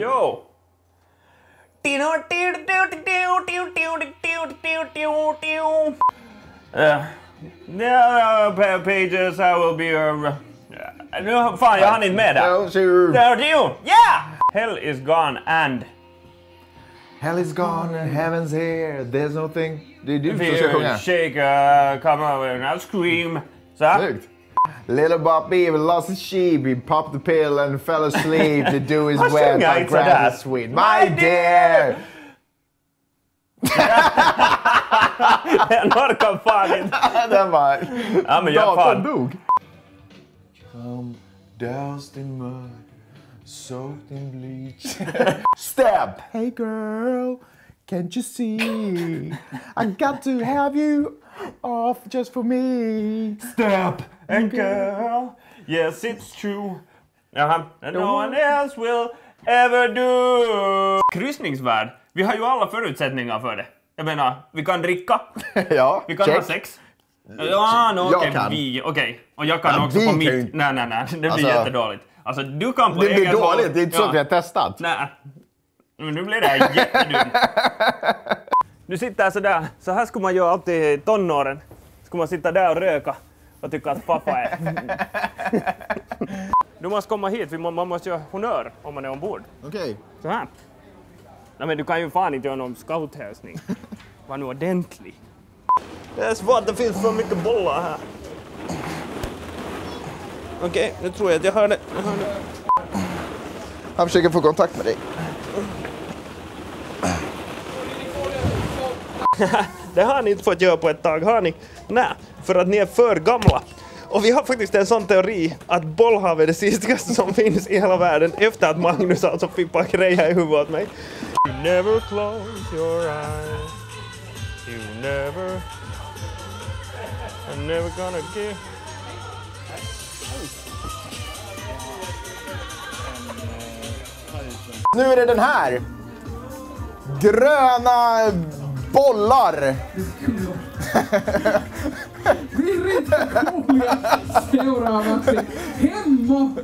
Yo! Pages, I will be... Nu, fan, jag hann inte med det. Yeah! Hell is gone and... Hell is gone and heaven's here. There's nothing... Det är du som ska sjunga. Shake, come over and I'll scream. Så. Snyggt. Little Bobby lost his sheep. He popped the pill and fell asleep. The dew is wet, but grass is sweet. My dear! Den orkar fan inte. Den var... Ja, men jag fan. dog. Come doused in mud, soaked in bleach. Step! Hey girl, can't you see? I got to have you off just for me. Step and girl, yes it's true. And no one else will ever do. Kryssningsvärld. Vi har ju alla förutsättningar för det. Jag menar, vi kan dricka. Ja, vi kan ha sex. Ja, okej. Och jag kan också på mitt... Nej. Det blir jättedåligt. Alltså, du kan på det blir dåligt, det är inte så att vi har testat. Nej. Men nu blir det här jättedumt. Du sitter sådär. Så här skulle man göra alltid i tonåren. Skulle man sitta där och röka och tycka att pappa är... Du måste komma hit, man måste göra honör om man är ombord. Okej. Så här. Nej, men du kan ju fan inte göra någon scouthälsning. Var nu ordentlig. Det är svårt, det finns för mycket bollar här. Okej, nu tror jag att jag hör det. Han försöker få kontakt med dig. Det har ni inte fått göra på ett tag, har ni? Nej, för att ni är för gamla. Och vi har faktiskt en sån teori att bollhav är det sista som finns i hela världen efter att Magnus alltså fippar grejer i huvudet åt mig. You never close your eyes. You never... I'm never gonna give... Nu är det den här. Gröna bollar. Det är rätt roliga seuraavaksi. Hemmo